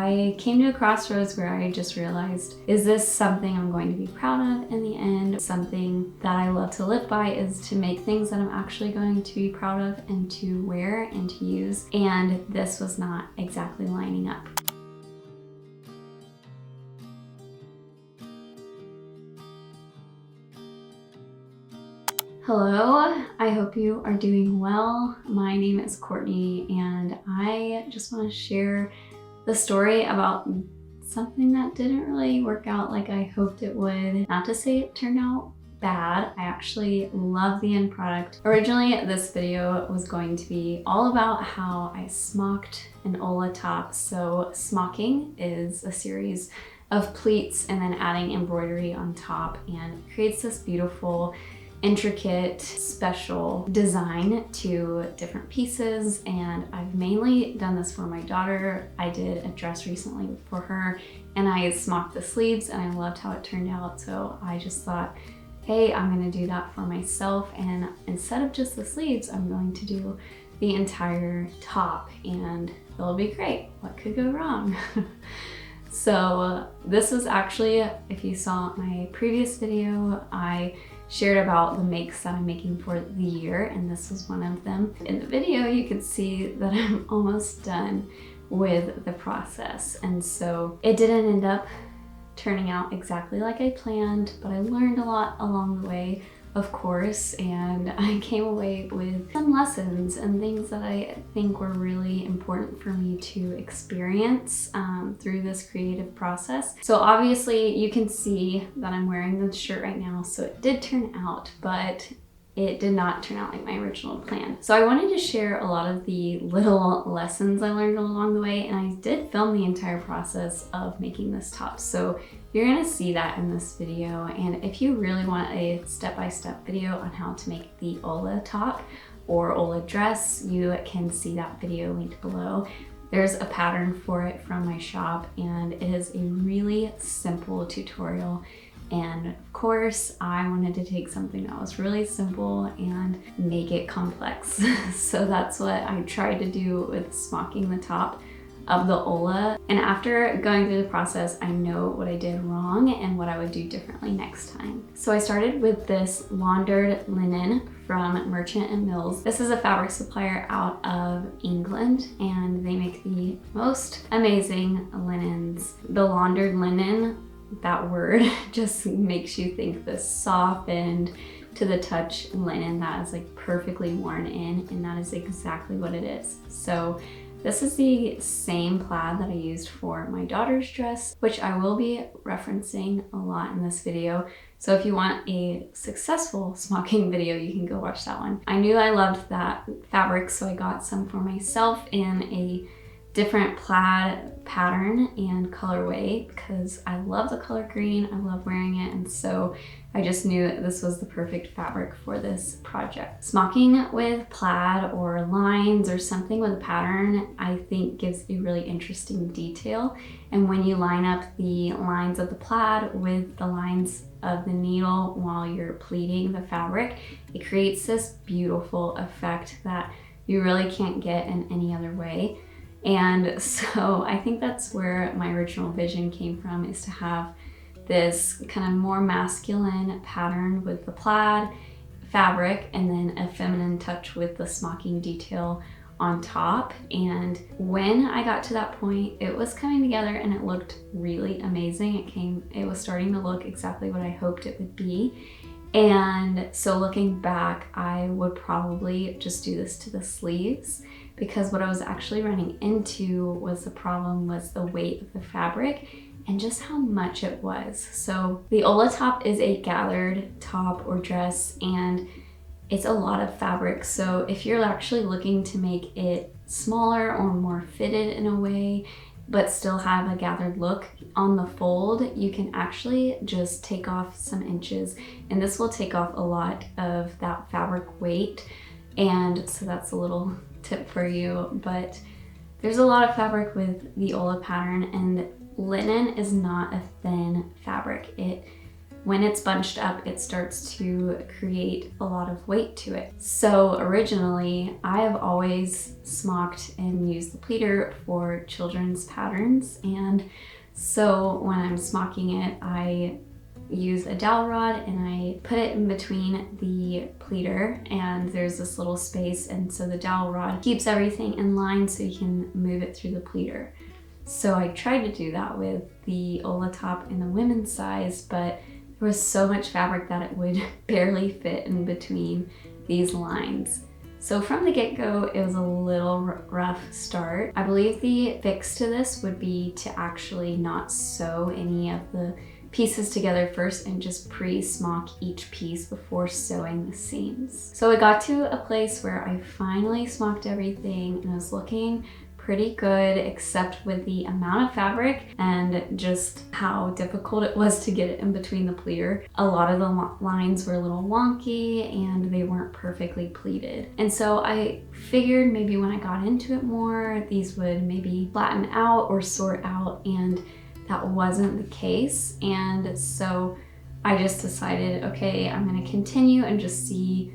I came to a crossroads where I just realized, is this something I'm going to be proud of in the end? Something that I love to live by is to make things that I'm actually going to be proud of and to wear and to use. And this was not exactly lining up. Hello, I hope you are doing well. My name is Courtney and I just want to share the story about something that didn't really work out like I hoped it would. Not to say it turned out bad, I actually love the end product. Originally, this video was going to be all about how I smocked an Ola top. So smocking is a series of pleats and then adding embroidery on top, and it creates this beautiful intricate, special design to different pieces. And I've mainly done this for my daughter. I did a dress recently for her and I smocked the sleeves and I loved how it turned out. So I just thought, hey, I'm gonna do that for myself. And instead of just the sleeves, I'm going to do the entire top and it'll be great. What could go wrong? So this was actually, if you saw my previous video, I shared about the makes that I'm making for the year, and this was one of them. In the video, you could see that I'm almost done with the process. And so it didn't end up turning out exactly like I planned, but I learned a lot along the way, of course, and I came away with some lessons and things that I think were really important for me to experience through this creative process. So obviously you can see that I'm wearing this shirt right now, so it did turn out, but it did not turn out like my original plan. So I wanted to share a lot of the little lessons I learned along the way, and I did film the entire process of making this top. So you're gonna see that in this video. And if you really want a step-by-step video on how to make the Ola top or Ola dress, you can see that video linked below. There's a pattern for it from my shop, and it is a really simple tutorial. And of course, I wanted to take something that was really simple and make it complex. So that's what I tried to do with smocking the top of the Ola. And after going through the process, I know what I did wrong and what I would do differently next time. So I started with this laundered linen from Merchant and Mills. This is a fabric supplier out of England, and they make the most amazing linens. The laundered linen, that word just makes you think this softened to the touch linen that is like perfectly worn in, and that is exactly what it is. So this is the same plaid that I used for my daughter's dress, which I will be referencing a lot in this video. So if you want a successful smocking video, you can go watch that one. I knew I loved that fabric, so I got some for myself in a different plaid pattern and colorway because I love the color green, I love wearing it, and so I just knew this was the perfect fabric for this project. Smocking with plaid or lines or something with a pattern, I think gives a really interesting detail. And when you line up the lines of the plaid with the lines of the needle while you're pleating the fabric, it creates this beautiful effect that you really can't get in any other way. And so I think that's where my original vision came from, is to have this kind of more masculine pattern with the plaid fabric and then a feminine touch with the smocking detail on top. And when I got to that point, it was coming together and it looked really amazing. It was starting to look exactly what I hoped it would be. And so looking back, I would probably just do this to the sleeves, because what I was actually running into was the weight of the fabric and just how much it was. So the Ola top is a gathered top or dress, and it's a lot of fabric. So if you're actually looking to make it smaller or more fitted in a way, but still have a gathered look on the fold, you can actually just take off some inches, and this will take off a lot of that fabric weight. And so that's a little tip for you. But there's a lot of fabric with the Ola pattern, and linen is not a thin fabric. It when it's bunched up, it starts to create a lot of weight to it. So originally, I have always smocked and used the pleater for children's patterns. And so when I'm smocking it, I use a dowel rod and I put it in between the pleater, and there's this little space, and so the dowel rod keeps everything in line so you can move it through the pleater. So I tried to do that with the Ola top in the women's size, but there was so much fabric that it would barely fit in between these lines. So from the get-go, it was a little rough start. I believe the fix to this would be to actually not sew any of the pieces together first and just pre-smock each piece before sewing the seams. So I got to a place where I finally smocked everything and it was looking pretty good, except with the amount of fabric and just how difficult it was to get it in between the pleater. A lot of the lines were a little wonky and they weren't perfectly pleated. And so I figured maybe when I got into it more, these would maybe flatten out or sort out, and that wasn't the case. And so I just decided, okay, I'm gonna continue and just see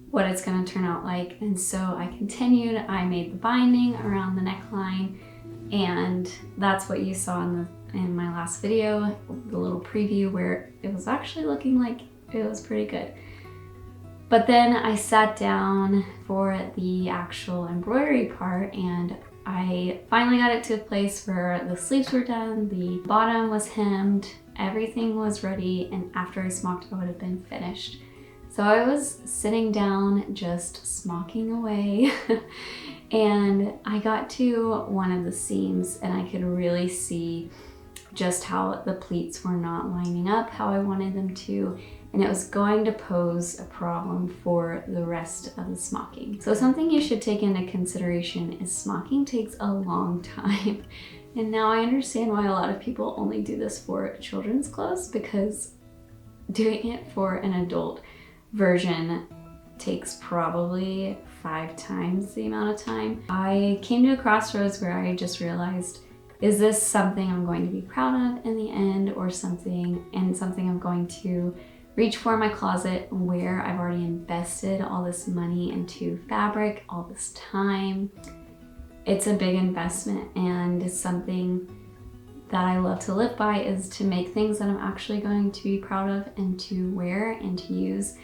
what it's going to turn out like. And so I continued. I made the binding around the neckline, and that's what you saw in my last video, the little preview where it was actually looking like it was pretty good. But then I sat down for the actual embroidery part, and I finally got it to a place where the sleeves were done, the bottom was hemmed, everything was ready, and after I smocked, I would have been finished. So I was sitting down just smocking away and I got to one of the seams and I could really see just how the pleats were not lining up how I wanted them to, and it was going to pose a problem for the rest of the smocking. So something you should take into consideration is smocking takes a long time. And now I understand why a lot of people only do this for children's clothes, because doing it for an adult version takes probably 5 times the amount of time. I came to a crossroads where I just realized, is this something I'm going to be proud of in the end, or something I'm going to reach for in my closet where I've already invested all this money into fabric, all this time. It's a big investment, and something that I love to live by is to make things that I'm actually going to be proud of and to wear and to use.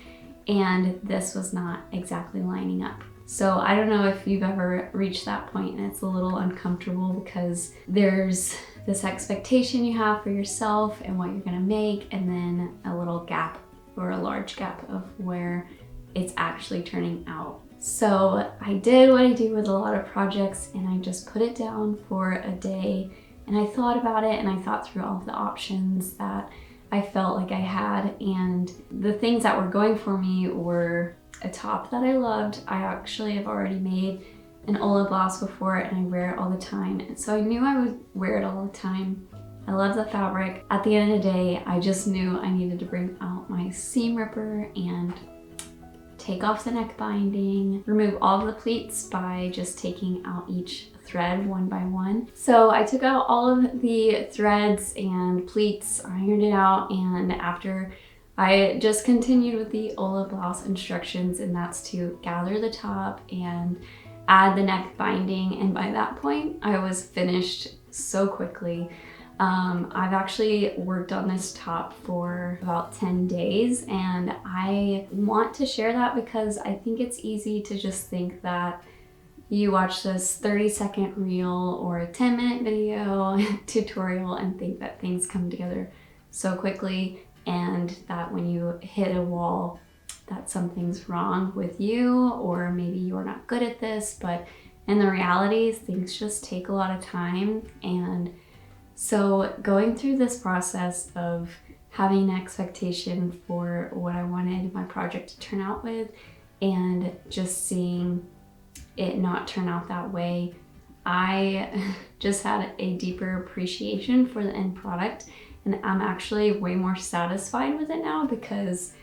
And this was not exactly lining up. So I don't know if you've ever reached that point and it's a little uncomfortable, because there's this expectation you have for yourself and what you're gonna make, and then a little gap or a large gap of where it's actually turning out. So I did what I do with a lot of projects, and I just put it down for a day, and I thought about it and I thought through all of the options that I felt like I had, and the things that were going for me were a top that I loved. I actually have already made an Ola Blouse before and I wear it all the time, and so I knew I would wear it all the time. I love the fabric. At the end of the day, I just knew I needed to bring out my seam ripper and take off the neck binding, remove all of the pleats by just taking out each thread one by one. So I took out all of the threads and pleats, ironed it out, and after I just continued with the Ola Blouse instructions, and that's to gather the top and add the neck binding, and by that point I was finished so quickly. I've actually worked on this top for about 10 days, and I want to share that because I think it's easy to just think that you watch this 30-second reel or a 10-minute video tutorial and think that things come together so quickly, and that when you hit a wall that something's wrong with you, or maybe you're not good at this. But in the reality, things just take a lot of time. And so going through this process of having an expectation for what I wanted my project to turn out with, and just seeing it not turn out that way, I just had a deeper appreciation for the end product, and I'm actually way more satisfied with it now, because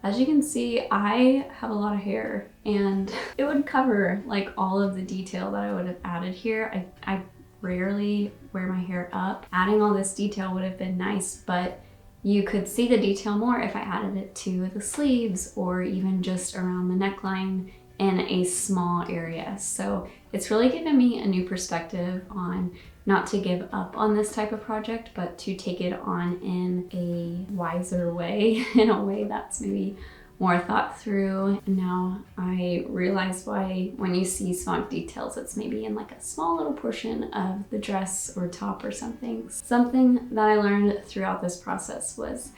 as you can see, I have a lot of hair, and it would cover like all of the detail that I would have added here. I rarely wear my hair up. Adding all this detail would have been nice, but you could see the detail more if I added it to the sleeves or even just around the neckline in a small area. So it's really given me a new perspective on not to give up on this type of project, but to take it on in a wiser way, in a way that's maybe more thought through. And now I realize why when you see small details, it's maybe in like a small little portion of the dress or top or something. Something that I learned throughout this process was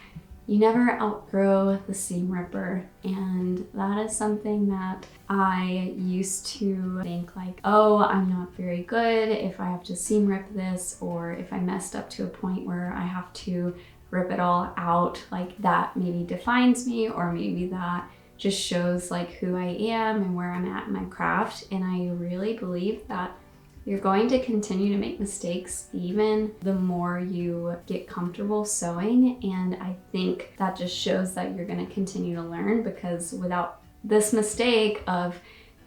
you never outgrow the seam ripper, and that is something that I used to think like, oh, I'm not very good if I have to seam rip this, or if I messed up to a point where I have to rip it all out, like that maybe defines me, or maybe that just shows like who I am and where I'm at in my craft. And I really believe that you're going to continue to make mistakes even the more you get comfortable sewing. And I think that just shows that you're going to continue to learn, because without this mistake of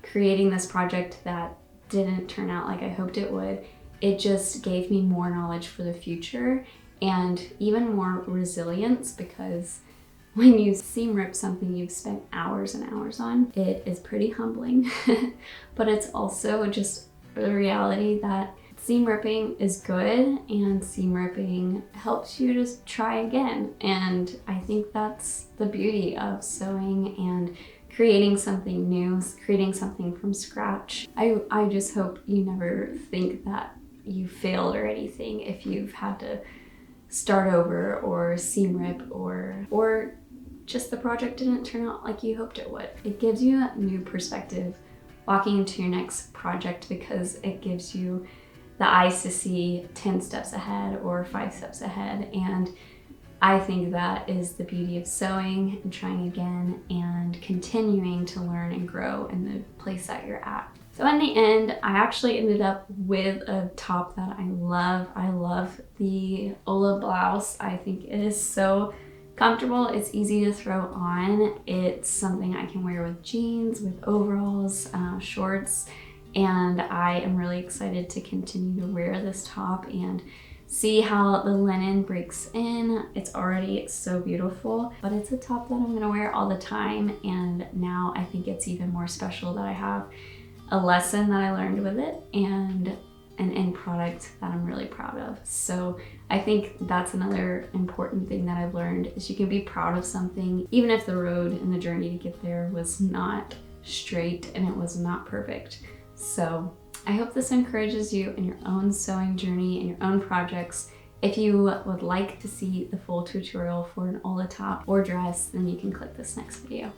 creating this project that didn't turn out like I hoped it would, it just gave me more knowledge for the future and even more resilience, because when you seam rip something you've spent hours and hours on, it is pretty humbling. But it's also just the reality that seam ripping is good, and seam ripping helps you to try again. And I think that's the beauty of sewing and creating something new, creating something from scratch. I just hope you never think that you failed or anything if you've had to start over or seam rip, or just the project didn't turn out like you hoped it would. It gives you a new perspective walking into your next project, because it gives you the eyes to see 10 steps ahead or 5 steps ahead. And I think that is the beauty of sewing and trying again and continuing to learn and grow in the place that you're at. So in the end, I actually ended up with a top that I love. I love the Ola Blouse. I think it is so comfortable, it's easy to throw on. It's something I can wear with jeans, with overalls, shorts, and I am really excited to continue to wear this top and see how the linen breaks in. It's already so beautiful, but it's a top that I'm gonna wear all the time, and now I think it's even more special that I have a lesson that I learned with it and an end product that I'm really proud of. So I think that's another important thing that I've learned, is you can be proud of something even if the road and the journey to get there was not straight and it was not perfect. So I hope this encourages you in your own sewing journey and your own projects. If you would like to see the full tutorial for an Ola top or dress, then you can click this next video.